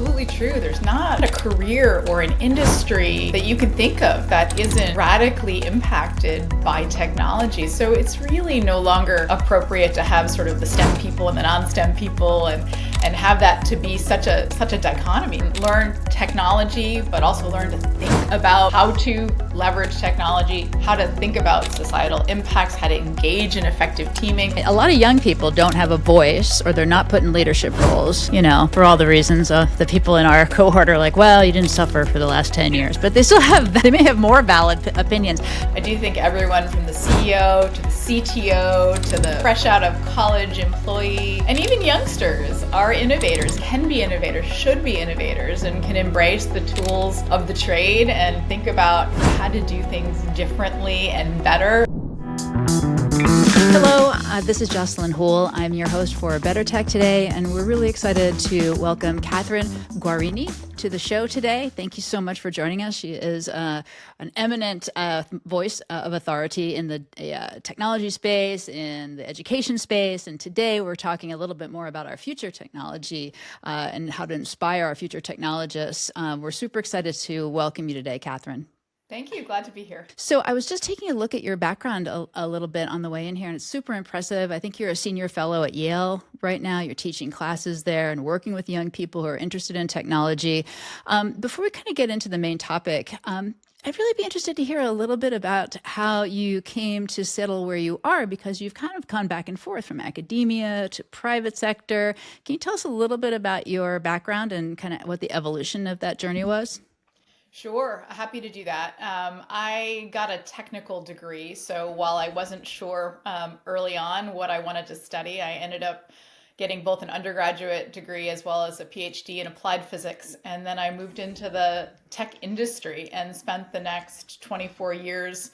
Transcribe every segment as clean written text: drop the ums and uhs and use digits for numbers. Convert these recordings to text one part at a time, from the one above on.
absolutely true. There's not a career or an industry that you can think of that isn't radically impacted by technology. So it's really no longer appropriate to have sort of the STEM people and the non-STEM people and have that to be such a dichotomy. Learn technology, but also learn to think about how to leverage technology, how to think about societal impacts, how to engage in effective teaming. A lot of young people don't have a voice, or they're not put in leadership roles, for all the reasons. The people in our cohort are like, well, you didn't suffer for the last 10 years, but they may have more valid opinions. I do think everyone from the CEO to the CTO to the fresh out of college employee, and even youngsters are innovators, can be innovators, should be innovators, and can embrace the tools of the trade and think about how to do things differently and better. Hello, this is Jocelyn Houle. I'm your host for BetterTech today, and we're really excited to welcome Kathryn Guarini to the show today. Thank you so much for joining us. She is an eminent voice of authority in the technology space, in the education space, and today we're talking a little bit more about our future technology and how to inspire our future technologists. We're super excited to welcome you today, Kathryn. Thank you. Glad to be here. So I was just taking a look at your background a little bit on the way in here, and it's super impressive. I think you're a senior fellow at Yale right now. You're teaching classes there and working with young people who are interested in technology. Before we kind of get into the main topic, I'd really be interested to hear a little bit about how you came to settle where you are, because you've kind of gone back and forth from academia to private sector. Can you tell us a little bit about your background and kind of what the evolution of that journey was? Sure, happy to do that. I got a technical degree, so while I wasn't sure early on what I wanted to study, I ended up getting both an undergraduate degree as well as a PhD in applied physics. And then I moved into the tech industry and spent the next 24 years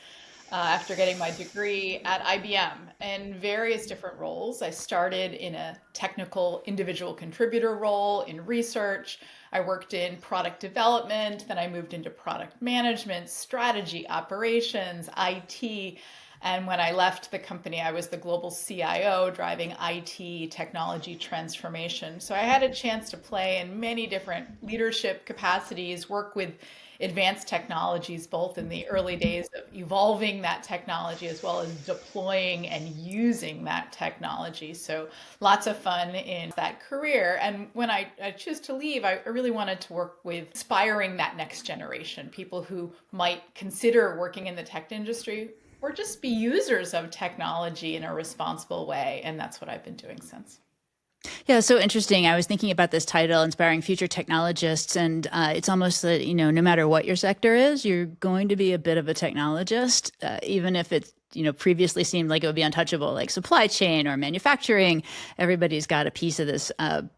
after getting my degree at IBM in various different roles. I started in a technical individual contributor role in research. I worked in product development, then I moved into product management, strategy, operations, IT. And when I left the company, I was the global CIO driving IT technology transformation. So I had a chance to play in many different leadership capacities, work with advanced technologies, both in the early days of evolving that technology as well as deploying and using that technology. So lots of fun in that career. And when I chose to leave, I really wanted to work with inspiring that next generation, people who might consider working in the tech industry or just be users of technology in a responsible way. And that's what I've been doing since. Yeah, so interesting. I was thinking about this title, Inspiring Future Technologists, and it's almost that, no matter what your sector is, you're going to be a bit of a technologist, even if it's, previously seemed like it would be untouchable, like supply chain or manufacturing. Everybody's got a piece of this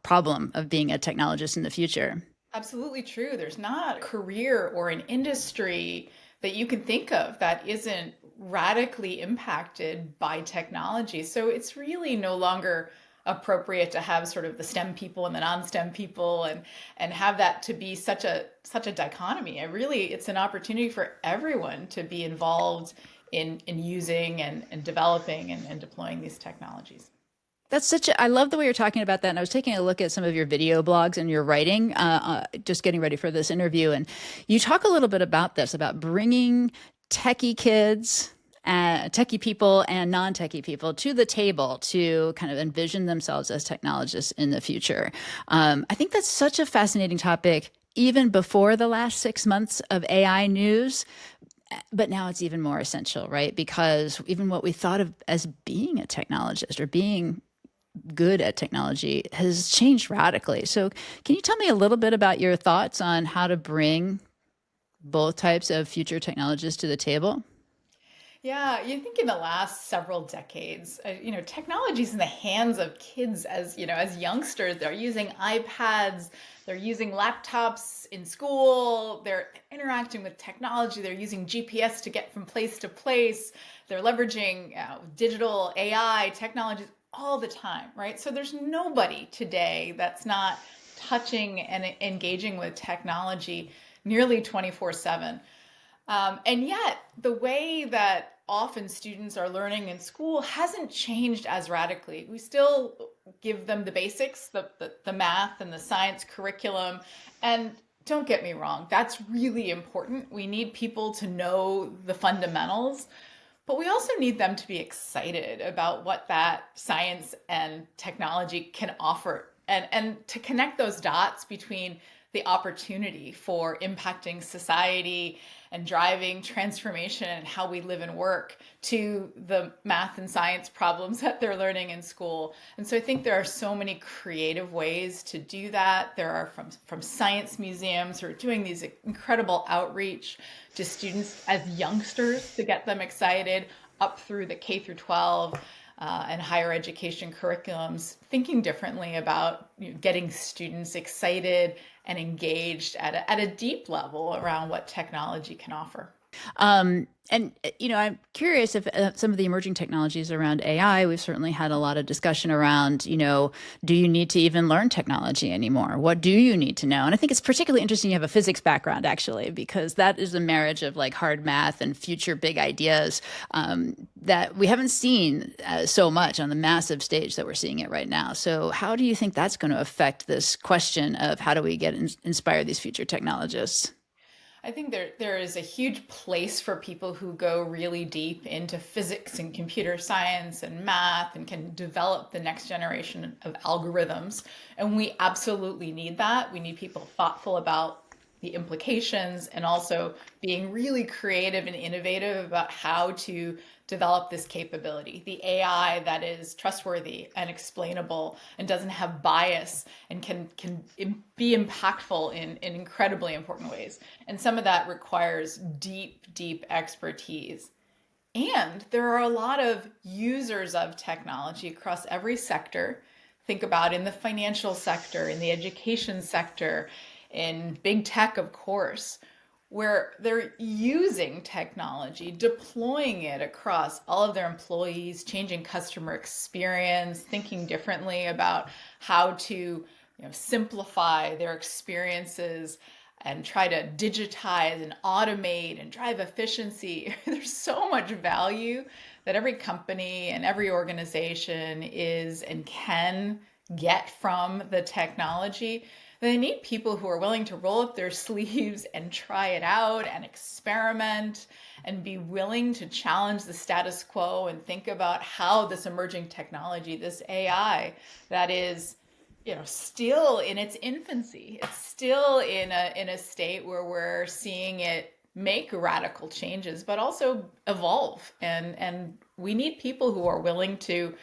problem of being a technologist in the future. Absolutely true. There's not a career or an industry that you can think of that isn't radically impacted by technology. So it's really no longer appropriate to have sort of the STEM people and the non-STEM people and have that to be such a dichotomy. It's an opportunity for everyone to be involved in using and developing and deploying these technologies. I love the way you're talking about that. And I was taking a look at some of your video blogs and your writing, just getting ready for this interview. And you talk a little bit about this, about bringing techie kids, techie people and non-techie people to the table to kind of envision themselves as technologists in the future. I think that's such a fascinating topic, even before the last 6 months of AI news. But now it's even more essential, right? Because even what we thought of as being a technologist or being good at technology has changed radically. So can you tell me a little bit about your thoughts on how to bring both types of future technologists to the table? Yeah, you think in the last several decades, technology's in the hands of kids as youngsters. They're using iPads, they're using laptops in school, they're interacting with technology, they're using GPS to get from place to place, they're leveraging digital AI technologies all the time, right? So there's nobody today that's not touching and engaging with technology nearly 24/7. And yet, the way that often students are learning in school hasn't changed as radically. We still give them the basics, the math and the science curriculum. And don't get me wrong, that's really important. We need people to know the fundamentals, but we also need them to be excited about what that science and technology can offer, and to connect those dots between the opportunity for impacting society and driving transformation and how we live and work to the math and science problems that they're learning in school. And so I think there are so many creative ways to do that. There are from science museums who are doing these incredible outreach to students as youngsters to get them excited, up through the K through 12 and higher education curriculums, thinking differently about getting students excited and engaged at a deep level around what technology can offer. And I'm curious if some of the emerging technologies around AI, we've certainly had a lot of discussion around, do you need to even learn technology anymore? What do you need to know? And I think it's particularly interesting you have a physics background, actually, because that is a marriage of like hard math and future big ideas that we haven't seen so much on the massive stage that we're seeing it right now. So how do you think that's going to affect this question of how do we inspire these future technologists? I think there is a huge place for people who go really deep into physics and computer science and math and can develop the next generation of algorithms. And we absolutely need that. We need people thoughtful about the implications and also being really creative and innovative about how to develop this capability. The AI that is trustworthy and explainable and doesn't have bias and can be impactful in incredibly important ways. And some of that requires deep expertise. And there are a lot of users of technology across every sector. Think about in the financial sector, in the education sector, in big tech, of course, where they're using technology, deploying it across all of their employees, changing customer experience, thinking differently about how to simplify their experiences and try to digitize and automate and drive efficiency. There's so much value that every company and every organization is and can get from the technology. They need people who are willing to roll up their sleeves and try it out and experiment and be willing to challenge the status quo and think about how this emerging technology, this AI that is still in its infancy. It's still in a state where we're seeing it make radical changes, but also evolve. And we need people who are willing to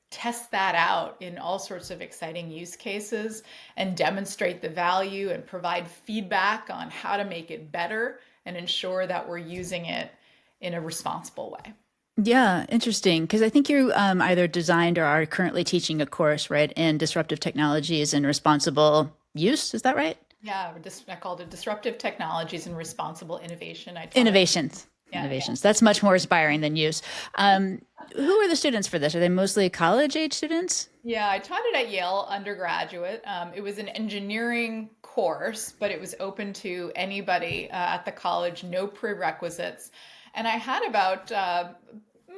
test that out in all sorts of exciting use cases and demonstrate the value and provide feedback on how to make it better and ensure that we're using it in a responsible way. Yeah, interesting. Because I think you either designed or are currently teaching a course, right, in disruptive technologies and responsible use. Is that right? Yeah, I called it Disruptive Technologies and Responsible Innovation. I taught it. Innovations. Yeah, yeah. Innovations. That's much more inspiring than use. Who are the students for this? Are they mostly college age students? Yeah, I taught it at Yale undergraduate. It was an engineering course, but it was open to anybody at the college, no prerequisites. And I had about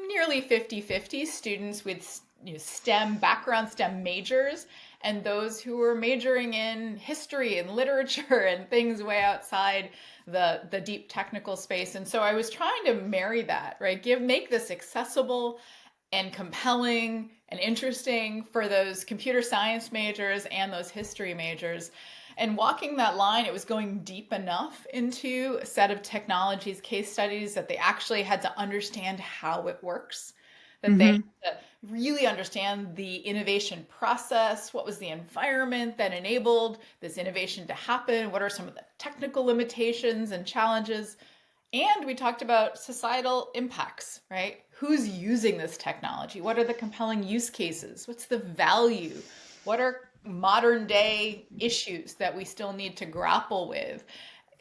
nearly 50-50 students with STEM background, STEM majors, and those who were majoring in history and literature and things way outside the deep technical space. And so I was trying to marry that, right? Make this accessible and compelling and interesting for those computer science majors and those history majors. And walking that line, it was going deep enough into a set of technologies, case studies, that they actually had to understand how it works, that they had to really understand the innovation process. What was the environment that enabled this innovation to happen? What are some of the technical limitations and challenges? And we talked about societal impacts, right? Who's using this technology? What are the compelling use cases? What's the value? What are modern day issues that we still need to grapple with?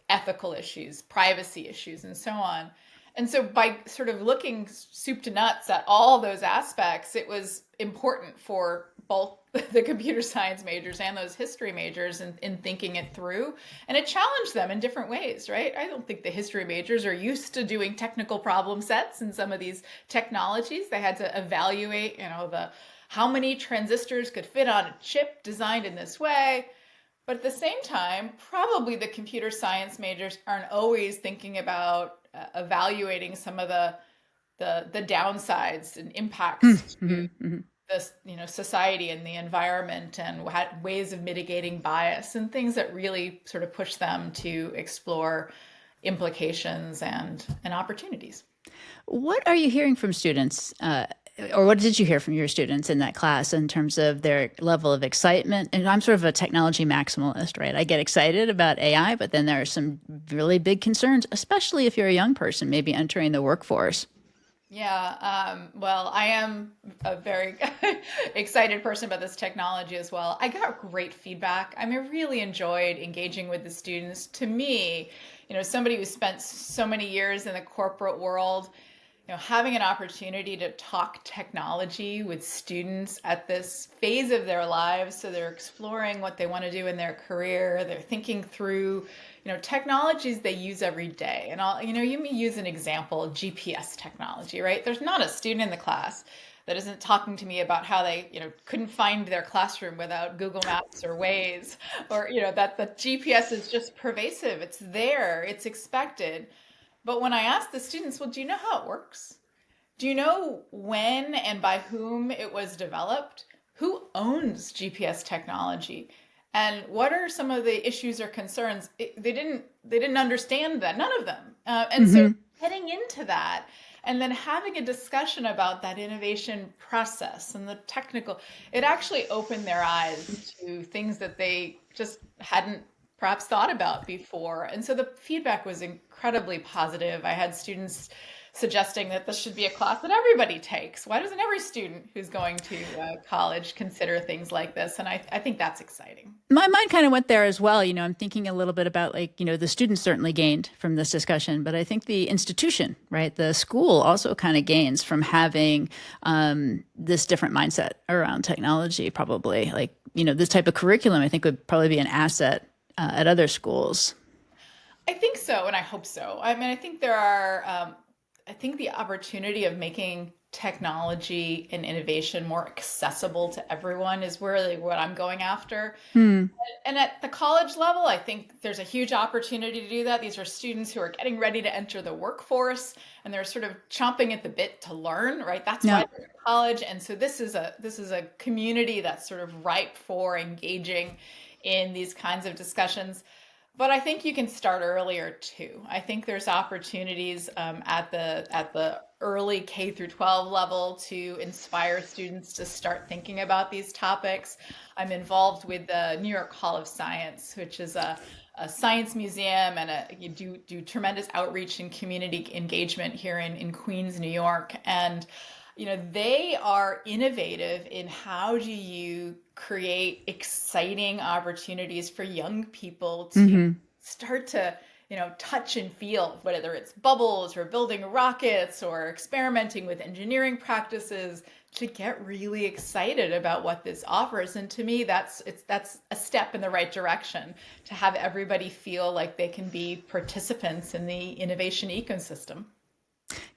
Ethical issues, privacy issues, and so on. And so by sort of looking soup to nuts at all those aspects, it was important for both the computer science majors and those history majors in thinking it through. And it challenged them in different ways, right? I don't think the history majors are used to doing technical problem sets in some of these technologies. They had to evaluate, the how many transistors could fit on a chip designed in this way. But at the same time, probably the computer science majors aren't always thinking about evaluating some of the downsides and impacts to Mm-hmm. this, society and the environment, and ways of mitigating bias and things that really sort of push them to explore implications and opportunities. What are you hearing from students? Or what did you hear from your students in that class in terms of their level of excitement? And I'm sort of a technology maximalist, right? I get excited about AI, but then there are some really big concerns, especially if you're a young person, maybe entering the workforce. Yeah, well, I am a very excited person about this technology as well. I got great feedback. I mean, I really enjoyed engaging with the students. To me, somebody who spent so many years in the corporate world, having an opportunity to talk technology with students at this phase of their lives, so they're exploring what they want to do in their career, they're thinking through, technologies they use every day. And you may use an example, GPS technology, right? There's not a student in the class that isn't talking to me about how they, couldn't find their classroom without Google Maps or Waze, or, that the GPS is just pervasive. It's there, it's expected. But when I ask the students, well, do you know how it works? Do you know when and by whom it was developed? Who owns GPS technology? And what are some of the issues or concerns? They didn't understand that, none of them. And so Mm-hmm. heading into that and then having a discussion about that innovation process and the technical, it actually opened their eyes to things that they just hadn't perhaps thought about before. And so the feedback was incredibly positive. I had students suggesting that this should be a class that everybody takes. Why doesn't every student who's going to college consider things like this? And I think that's exciting. My mind kind of went there as well. I'm thinking a little bit about the students certainly gained from this discussion, but I think the institution, right, the school also kind of gains from having this different mindset around technology, probably. This type of curriculum, I think, would probably be an asset at other schools. I think so, and I hope so. I mean, I think there are, I think the opportunity of making technology and innovation more accessible to everyone is really what I'm going after. Hmm. And at the college level, I think there's a huge opportunity to do that. These are students who are getting ready to enter the workforce, and they're sort of chomping at the bit to learn, right? That's Yeah. why they're in college. And so this is a community that's sort of ripe for engaging in these kinds of discussions. But I think you can start earlier too. I think there's opportunities at the early K through 12 level to inspire students to start thinking about these topics. I'm involved with the New York Hall of Science, which is a science museum, and you do tremendous outreach and community engagement here in Queens, New York. And they are innovative in how do you create exciting opportunities for young people to Hmm. start to, touch and feel, whether it's bubbles or building rockets or experimenting with engineering practices, to get really excited about what this offers. And to me, that's a step in the right direction, to have everybody feel like they can be participants in the innovation ecosystem.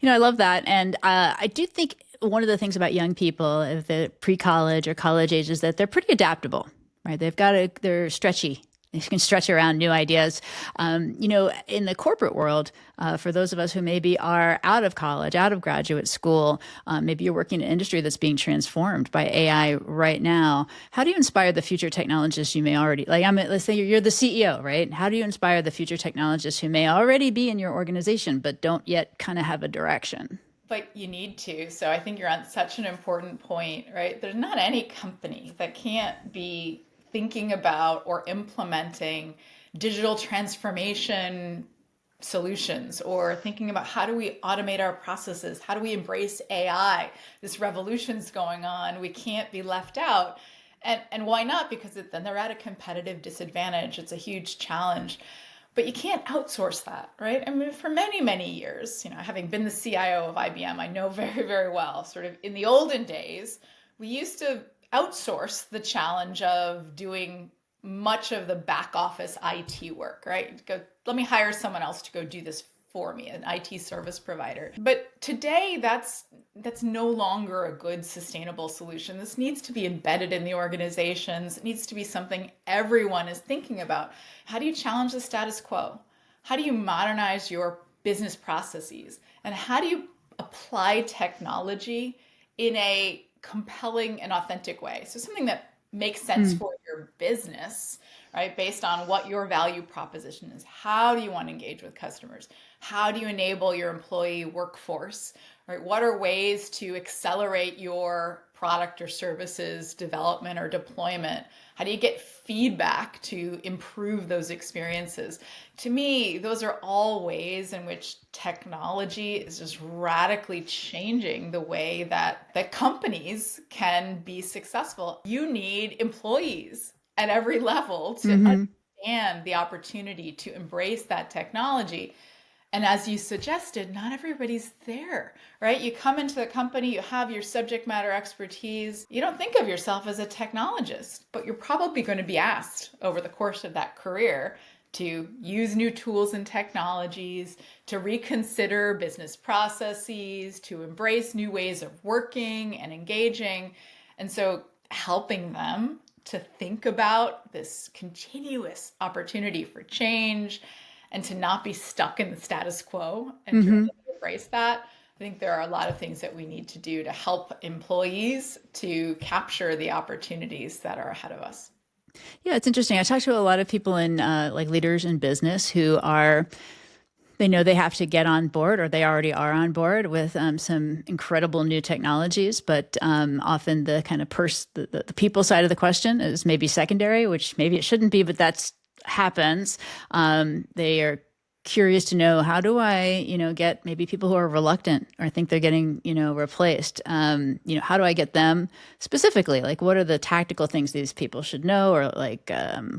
I love that. And I do think one of the things about young people, if they're pre-college or college age, is that they're pretty adaptable, right? They're stretchy. They can stretch around new ideas. In the corporate world, for those of us who maybe are out of college, out of graduate school, maybe you're working in an industry that's being transformed by AI right now. How do you inspire the future technologists you may already let's say you're the CEO, right? How do you inspire the future technologists who may already be in your organization but don't yet kind of have a direction? But you need to. So I think you're on such an important point, right? There's not any company that can't be thinking about or implementing digital transformation solutions, or thinking about how do we automate our processes? How do we embrace AI? This revolution's going on. We can't be left out. And why not? Because then they're at a competitive disadvantage. It's a huge challenge. But you can't outsource that, right? I mean, for many, many years, having been the CIO of IBM, I know very, very well, sort of in the olden days, we used to outsource the challenge of doing much of the back office IT work, right? Go, let me hire someone else to go do this for me, an IT service provider. But today, that's no longer a good sustainable solution. This needs to be embedded in the organizations. It needs to be something everyone is thinking about. How do you challenge the status quo? How do you modernize your business processes? And how do you apply technology in a compelling and authentic way? So something that makes sense for your business, right? Based on what your value proposition is. How do you want to engage with customers? How do you enable your employee workforce? Right? What are ways to accelerate your product or services development or deployment? How do you get feedback to improve those experiences? To me, those are all ways in which technology is just radically changing the way that companies can be successful. You need employees at every level to understand the opportunity to embrace that technology. And as you suggested, not everybody's there, right? You come into the company, you have your subject matter expertise. You don't think of yourself as a technologist, but you're probably going to be asked over the course of that career to use new tools and technologies, to reconsider business processes, to embrace new ways of working and engaging. And so helping them to think about this continuous opportunity for change and to not be stuck in the status quo and to really embrace that. I think there are a lot of things that we need to do to help employees to capture the opportunities that are ahead of us. Yeah, it's interesting. I talk to a lot of people in like leaders in business who are, they know they have to get on board, or they already are on board with some incredible new technologies, but often the kind of the people side of the question is maybe secondary, which maybe it shouldn't be, but that's happens. They are curious to know, how do I, get maybe people who are reluctant or think they're getting, replaced? How do I get them specifically? Like, what are the tactical things these people should know, or like,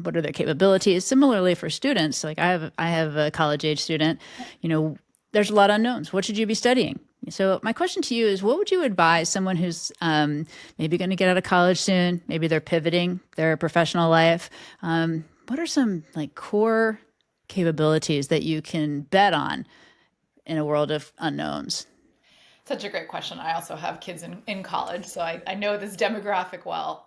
what are their capabilities? Similarly for students, like I have a college age student, there's a lot of unknowns. What should you be studying? So my question to you is, what would you advise someone who's maybe going to get out of college soon? Maybe they're pivoting their professional life. What are some like core capabilities that you can bet on in a world of unknowns? Such a great question. I also have kids in college, so I know this demographic well.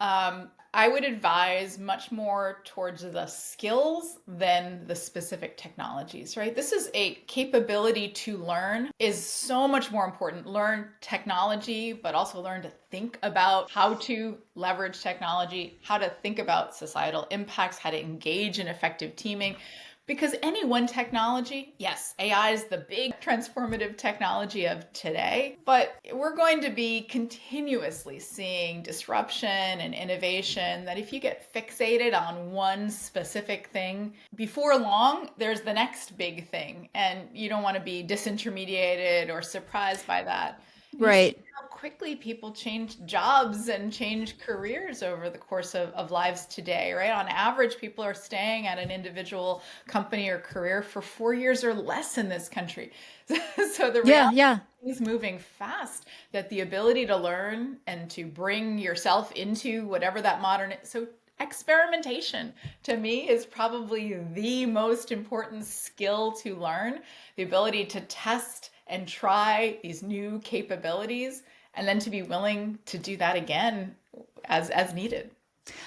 I would advise much more towards the skills than the specific technologies, right? This is a capability to learn is so much more important. Learn technology, but also learn to think about how to leverage technology, how to think about societal impacts, how to engage in effective teaming. Because any one technology, yes, AI is the big transformative technology of today, but we're going to be continuously seeing disruption and innovation that if you get fixated on one specific thing, before long, there's the next big thing, and you don't want to be disintermediated or surprised by that. Right. How quickly people change jobs and change careers over the course of lives today, right? On average, people are staying at an individual company or career for 4 years or less in this country. So the reality is moving fast, that the ability to learn and to bring yourself into whatever that so experimentation to me is probably the most important skill to learn, the ability to test and try these new capabilities, and then to be willing to do that again as needed.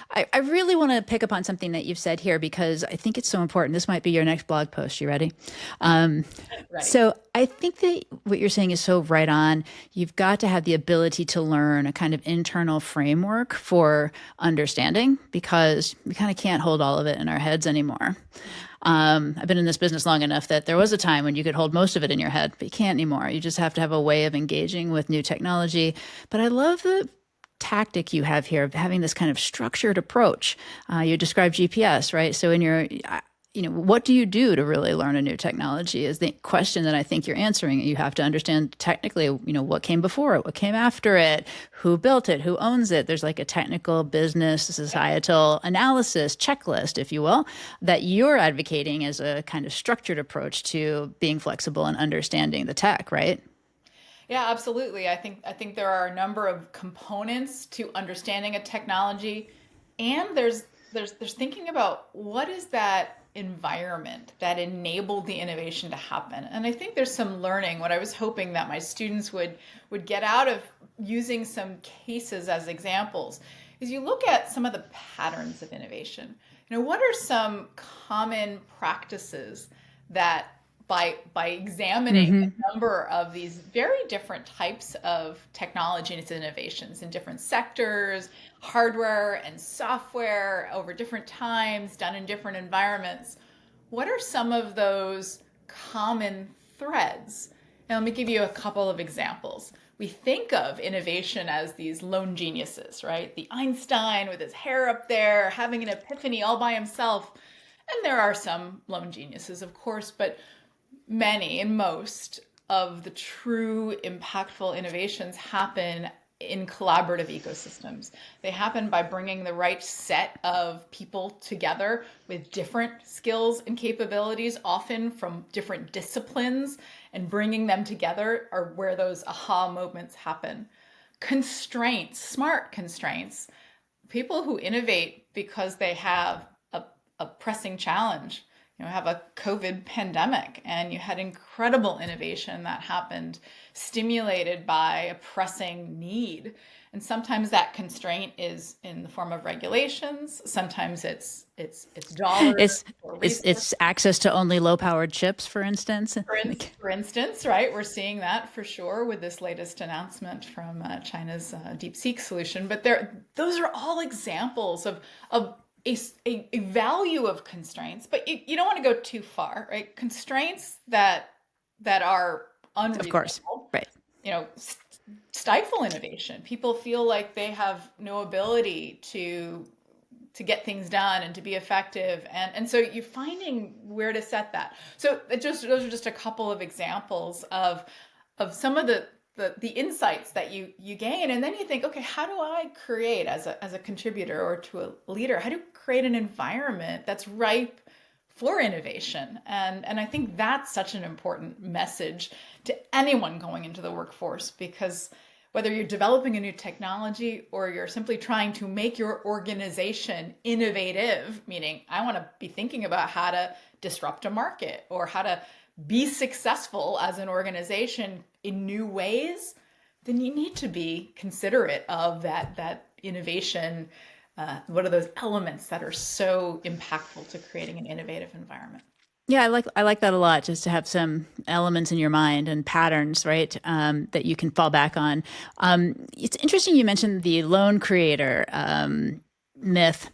I really want to pick up on something that you've said here, because I think it's so important. This might be your next blog post. You ready? Right. So I think that what you're saying is so right on. You've got to have the ability to learn a kind of internal framework for understanding, because we kind of can't hold all of it in our heads anymore. I've been in this business long enough that there was a time when you could hold most of it in your head, but you can't anymore. You just have to have a way of engaging with new technology. But I love the tactic you have here of having this kind of structured approach. You described GPS, right? So what do you do to really learn a new technology is the question that I think you're answering. You have to understand technically, what came before it, what came after it, who built it, who owns it. There's like a technical, business, societal analysis checklist, if you will, that you're advocating as a kind of structured approach to being flexible and understanding the tech, right? Yeah, absolutely. I think there are a number of components to understanding a technology, and there's thinking about what is that environment that enabled the innovation to happen. And I think there's some learning. What I was hoping that my students would get out of using some cases as examples is you look at some of the patterns of innovation. What are some common practices that by examining a number of these very different types of technology and its innovations in different sectors, hardware and software over different times, done in different environments. What are some of those common threads? And let me give you a couple of examples. We think of innovation as these lone geniuses, right? The Einstein with his hair up there, having an epiphany all by himself. And there are some lone geniuses, of course, but many and most of the true impactful innovations happen in collaborative ecosystems. They happen by bringing the right set of people together with different skills and capabilities, often from different disciplines, and bringing them together are where those aha moments happen. Constraints, smart constraints, people who innovate because they have a pressing challenge. Have a COVID pandemic, and you had incredible innovation that happened, stimulated by a pressing need. And sometimes that constraint is in the form of regulations. Sometimes it's dollars It's or it's resources. it's access to only low powered chips, for instance. For instance, right, we're seeing that for sure with this latest announcement from China's DeepSeek solution. But those are all examples of a value of constraints, but you don't want to go too far, right? Constraints that are Of course, unreasonable, right. you know, stifle innovation. People feel like they have no ability to get things done and to be effective, and so you're finding where to set that. So those are just a couple of examples of some of the insights that you gain, and then you think, okay, how do I create as a contributor or to a leader, how do you create an environment that's ripe for innovation? And I think that's such an important message to anyone going into the workforce, because whether you're developing a new technology or you're simply trying to make your organization innovative, meaning I want to be thinking about how to disrupt a market or how to be successful as an organization in new ways, then you need to be considerate of that innovation. What are those elements that are so impactful to creating an innovative environment? Yeah, I like that a lot. Just to have some elements in your mind and patterns, right, that you can fall back on. It's interesting you mentioned the lone creator myth,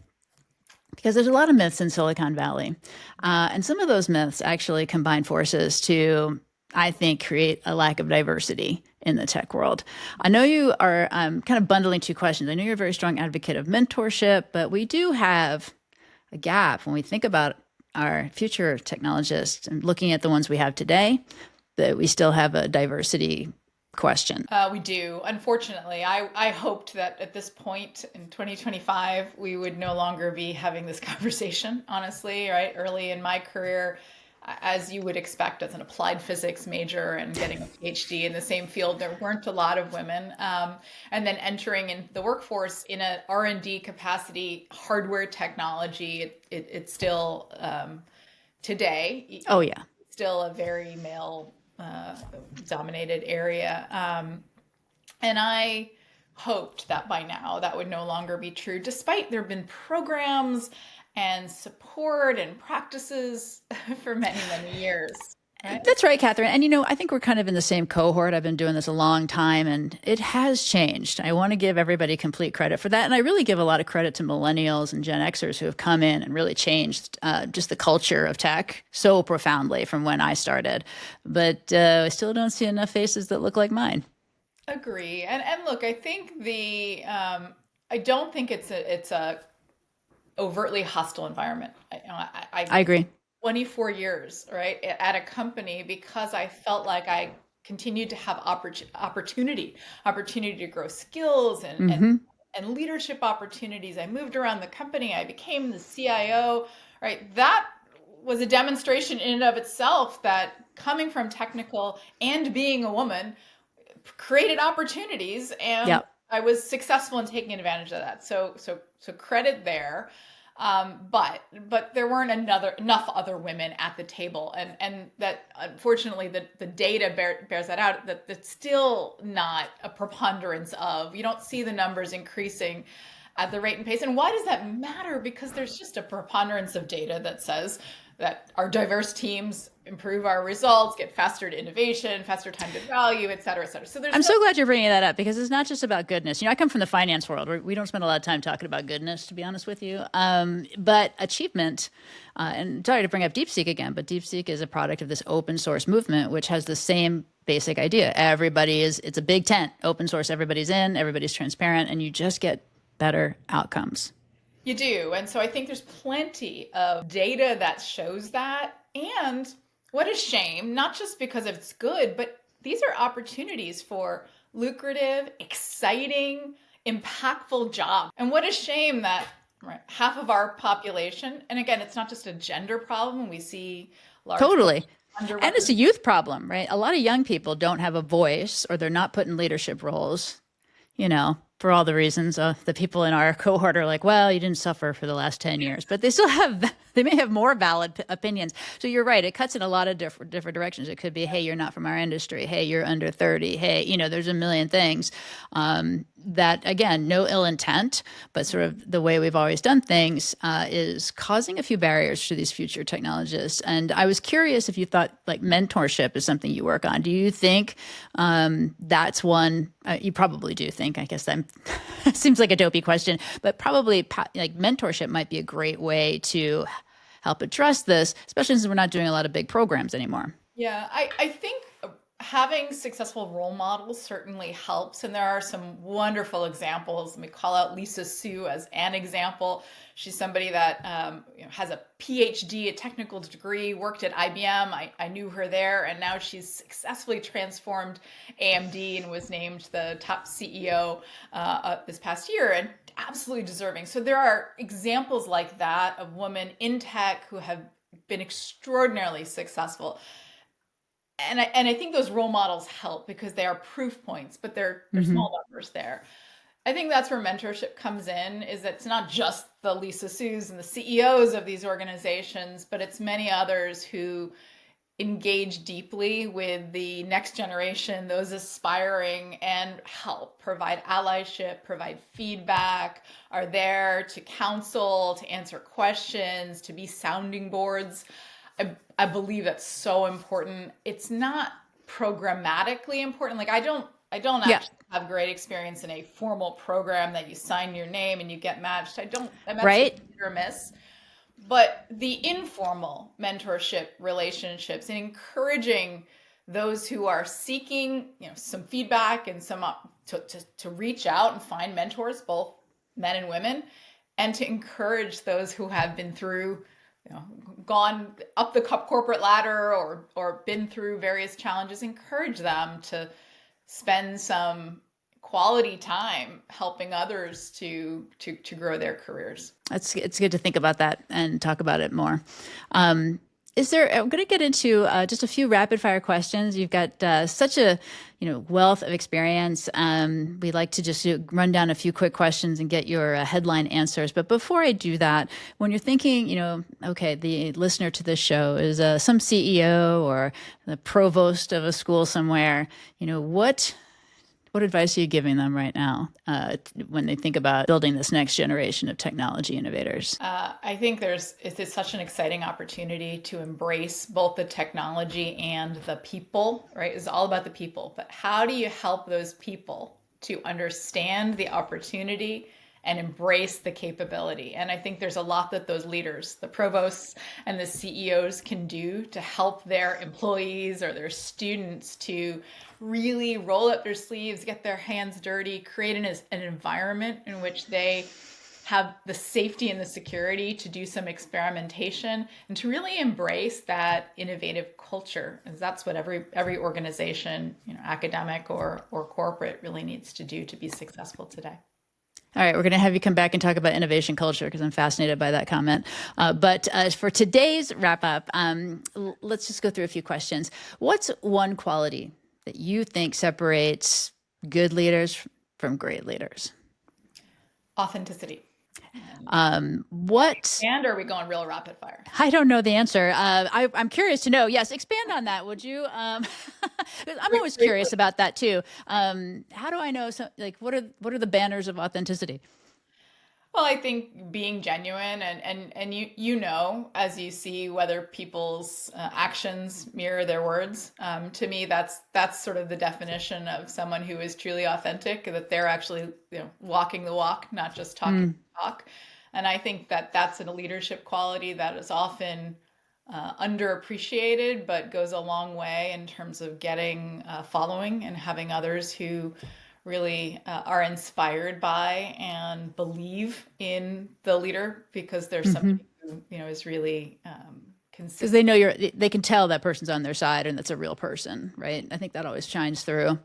because there's a lot of myths in Silicon Valley, and some of those myths actually combine forces to, I think, create a lack of diversity in the tech world. I know you are kind of bundling two questions. I know you're a very strong advocate of mentorship, but we do have a gap when we think about our future technologists and looking at the ones we have today, that we still have a diversity question. We do. Unfortunately, I hoped that at this point in 2025, we would no longer be having this conversation, honestly, right? Early in my career, as you would expect as an applied physics major and getting a PhD in the same field, there weren't a lot of women. And then entering in the workforce in an R&D capacity, hardware technology, it's still, today, Oh, yeah. still a very male dominated area. And I hoped that by now that would no longer be true, despite there have been programs and support and practices for many, many years. Right? That's right, Kathryn. And I think we're kind of in the same cohort. I've been doing this a long time, and it has changed. I want to give everybody complete credit for that. And I really give a lot of credit to millennials and Gen Xers who have come in and really changed just the culture of tech so profoundly from when I started. But I still don't see enough faces that look like mine. Agree. And look, I think I don't think it's a overtly hostile environment. I agree. 24 years, right, at a company because I felt like I continued to have opportunity to grow skills Mm-hmm. and leadership opportunities. I moved around the company. I became the CIO, right? That was a demonstration in and of itself that coming from technical and being a woman created opportunities, and Yep. I was successful in taking advantage of that. So credit there. But there weren't enough other women at the table, and that unfortunately the data bears that out. That that's still not a preponderance of. You don't see the numbers increasing at the rate and pace. And why does that matter? Because there's just a preponderance of data that says that our diverse teams improve our results, get faster to innovation, faster time to value, et cetera, et cetera. So there's I'm no. so glad you're bringing that up because it's not just about goodness. I come from the finance world where we don't spend a lot of time talking about goodness, to be honest with you. But achievement, and sorry to bring up DeepSeek again, but DeepSeek is a product of this open source movement, which has the same basic idea. It's a big tent, open source, everybody's in, everybody's transparent, and you just get better outcomes. You do. And so I think there's plenty of data that shows that. And what a shame, not just because it's good, but these are opportunities for lucrative, exciting, impactful jobs. And what a shame that right, half of our population, and again, it's not just a gender problem, we see large Totally. And it's a underrepresented. youth problem, right? A lot of young people don't have a voice or they're not put in leadership roles, for all the reasons the people in our cohort are like, well, you didn't suffer for the last 10 years, but they may have more valid opinions. So you're right. It cuts in a lot of different directions. It could be, hey, you're not from our industry. Hey, you're under 30. Hey, there's a million things that, again, no ill intent, but sort of the way we've always done things is causing a few barriers to these future technologists. And I was curious if you thought like mentorship is something you work on. Do you think that's one you probably do think, I guess that seems like a dopey question, but probably like mentorship might be a great way to help address this, especially since we're not doing a lot of big programs anymore. Yeah, I think having successful role models certainly helps. And there are some wonderful examples. Let me call out Lisa Su as an example. She's somebody that has a PhD, a technical degree, worked at IBM. I knew her there, and now she's successfully transformed AMD and was named the top CEO this past year, and absolutely deserving. So there are examples like that of women in tech who have been extraordinarily successful. And I think those role models help because they are proof points, but they're Hmm. small numbers there. I think that's where mentorship comes in, is that it's not just the Lisa Su's and the CEOs of these organizations, but it's many others who engage deeply with the next generation, those aspiring, and help provide allyship, provide feedback, are there to counsel, to answer questions, to be sounding boards. I believe that's so important. It's not programmatically important. Like I don't Yeah. actually have great experience in a formal program that you sign your name and you get matched. That's just Right. hit or miss. But the informal mentorship relationships and encouraging those who are seeking, some feedback and some to reach out and find mentors, both men and women, and to encourage those who have been through, you know, gone up the corporate ladder or been through various challenges, encourage them to spend some quality time helping others to grow their careers. It's good to think about that and talk about it more. Is there? I'm going to get into just a few rapid fire questions. You've got such a wealth of experience. We like to just run down a few quick questions and get your headline answers. But before I do that, when you're thinking, okay, the listener to this show is some CEO or the provost of a school somewhere. What advice are you giving them right now when they think about building this next generation of technology innovators? I think it's such an exciting opportunity to embrace both the technology and the people, right? It's all about the people. But how do you help those people to understand the opportunity and embrace the capability? And I think there's a lot that those leaders, the provosts and the CEOs, can do to help their employees or their students to really roll up their sleeves, get their hands dirty, create an environment in which they have the safety and the security to do some experimentation and to really embrace that innovative culture. And that's what every organization, academic or corporate, really needs to do to be successful today. All right, we're going to have you come back and talk about innovation culture because I'm fascinated by that comment. But for today's wrap up, let's just go through a few questions. What's one quality that you think separates good leaders from great leaders? Authenticity. What? And are we going real rapid fire? I don't know the answer. I'm curious to know. Yes, expand on that, would you? I'm always curious about that too. How do I know? Like, what are the banners of authenticity? Well, I think being genuine and as you see whether people's actions mirror their words. To me, that's sort of the definition of someone who is truly authentic, that they're actually walking the walk, not just talking the talk. And I think that's a leadership quality that is often underappreciated, but goes a long way in terms of getting following and having others who really are inspired by and believe in the leader, because there's somebody who is really consistent. Because they can tell that person's on their side and that's a real person, right? I think that always shines through.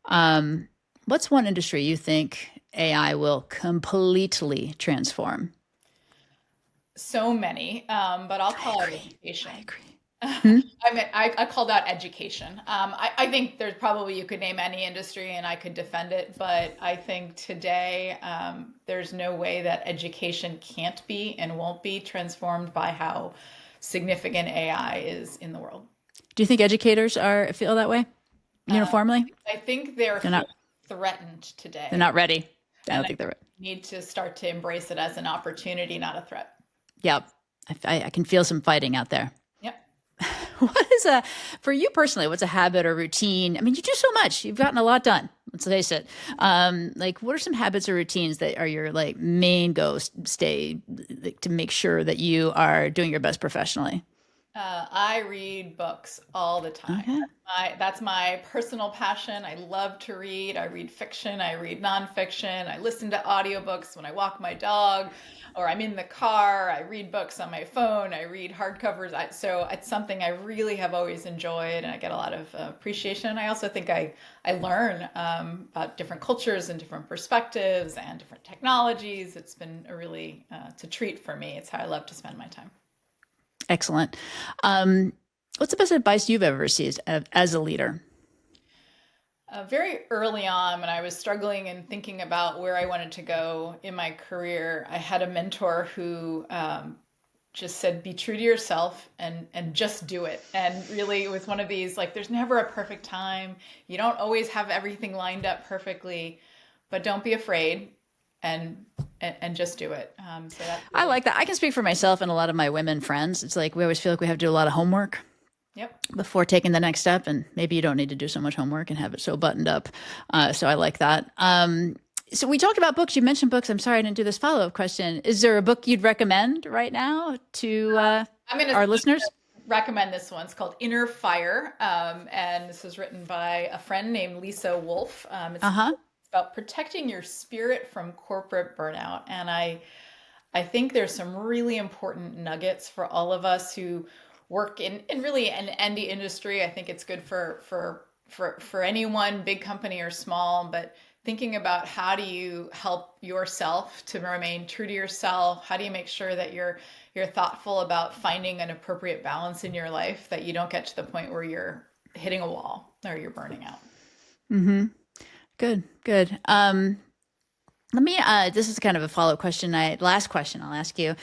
What's one industry you think AI will completely transform? So many, but I'll call it education. I agree. I called out education. I think there's probably, you could name any industry and I could defend it, but I think today there's no way that education can't be and won't be transformed by how significant AI is in the world. Do you think educators feel that way uniformly? I think they're not threatened today. They're not ready. I don't think they're ready. Need to start to embrace it as an opportunity, not a threat. Yep. I can feel some fighting out there. Yep. What is for you personally, what's a habit or routine? I mean, you do so much. You've gotten a lot done. Let's face it. Like, what are some habits or routines that are your main stay to make sure that you are doing your best professionally? I read books all the time. Okay. That's my personal passion. I love to read. I read fiction. I read nonfiction. I listen to audiobooks when I walk my dog or I'm in the car. I read books on my phone. I read hardcovers. So it's something I really have always enjoyed, and I get a lot of appreciation. I also think I learn about different cultures and different perspectives and different technologies. It's been a really a treat for me. It's how I love to spend my time. Excellent. What's the best advice you've ever received as a leader? Very early on, when I was struggling and thinking about where I wanted to go in my career, I had a mentor who just said, be true to yourself and just do it. And really, it was one of these, there's never a perfect time. You don't always have everything lined up perfectly, but don't be afraid and just do it. I like that. I can speak for myself and a lot of my women friends. It's we always feel like we have to do a lot of homework. Yep. Before taking the next step, and maybe you don't need to do so much homework and have it so buttoned up. So I like that. So we talked about books. You mentioned books. I'm sorry I didn't do this follow-up question. Is there a book you'd recommend right now to our listeners? Recommend this one. It's called Inner Fire, and this was written by a friend named Lisa Wolf. It's about protecting your spirit from corporate burnout, and I think there's some really important nuggets for all of us who work in really in any industry. I think it's good for anyone, big company or small, but thinking about how do you help yourself to remain true to yourself? How do you make sure that you're thoughtful about finding an appropriate balance in your life, that you don't get to the point where you're hitting a wall or you're burning out? Mm-hmm. Good. Let me, this is kind of a follow-up question. Last question I'll ask you.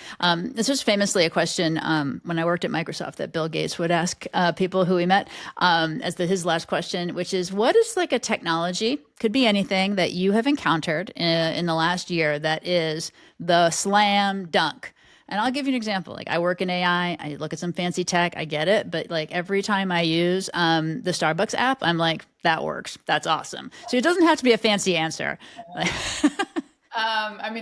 This was famously a question when I worked at Microsoft that Bill Gates would ask people who he met as his last question, which is, what is a technology, could be anything, that you have encountered in the last year that is the slam dunk? And I'll give you an example. I work in AI, I look at some fancy tech, I get it. But every time I use the Starbucks app, I'm like, that works. That's awesome. So it doesn't have to be a fancy answer.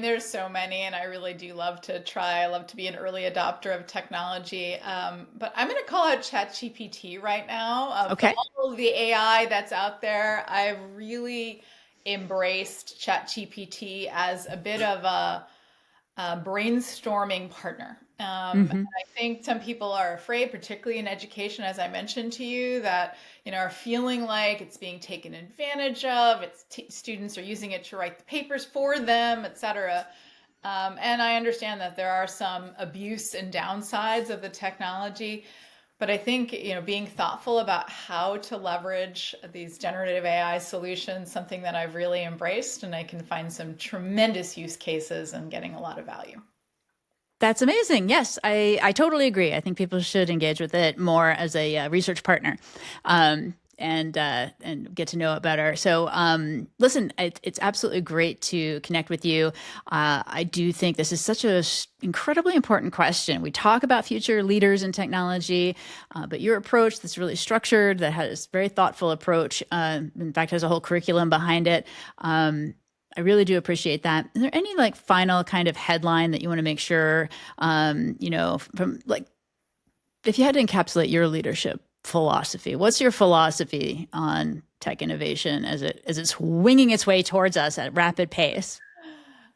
There's so many, and I really do love to try. I love to be an early adopter of technology. But I'm going to call out ChatGPT right now. Okay. All of the AI that's out there, I've really embraced ChatGPT as a bit of brainstorming partner. And Hmm. I think some people are afraid, particularly in education, as I mentioned to you, that are feeling like it's being taken advantage of. Students are using it to write the papers for them, etc. And I understand that there are some abuse and downsides of the technology, but I think being thoughtful about how to leverage these generative AI solutions, something that I've really embraced, and I can find some tremendous use cases and getting a lot of value. That's amazing. Yes, I totally agree. I think people should engage with it more as a research partner, and get to know it better. So, listen, it's absolutely great to connect with you. I do think this is such a incredibly important question. We talk about future leaders in technology, but your approach that's really structured, that has very thoughtful approach, in fact, has a whole curriculum behind it. I really do appreciate that. Is there any like final kind of headline that you want to make sure, from like, if you had to encapsulate your leadership philosophy, what's your philosophy on tech innovation as it's winging its way towards us at rapid pace?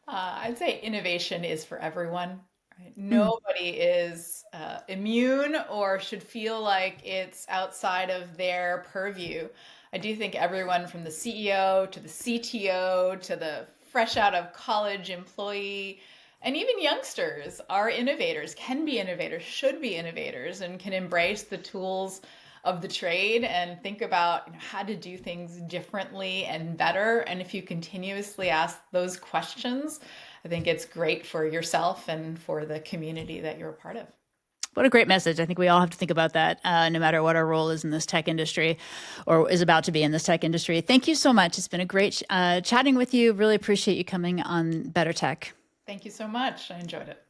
I'd say innovation is for everyone. Right? Mm. Nobody is immune or should feel like it's outside of their purview. I do think everyone from the CEO to the CTO to the fresh out of college employee and even youngsters are innovators, can be innovators, should be innovators, and can embrace the tools of the trade and think about how to do things differently and better. And if you continuously ask those questions, I think it's great for yourself and for the community that you're a part of. What a great message. I think we all have to think about that, no matter what our role is in this tech industry or is about to be in this tech industry. Thank you so much. It's been a great chatting with you. Really appreciate you coming on BetterTech. Thank you so much. I enjoyed it.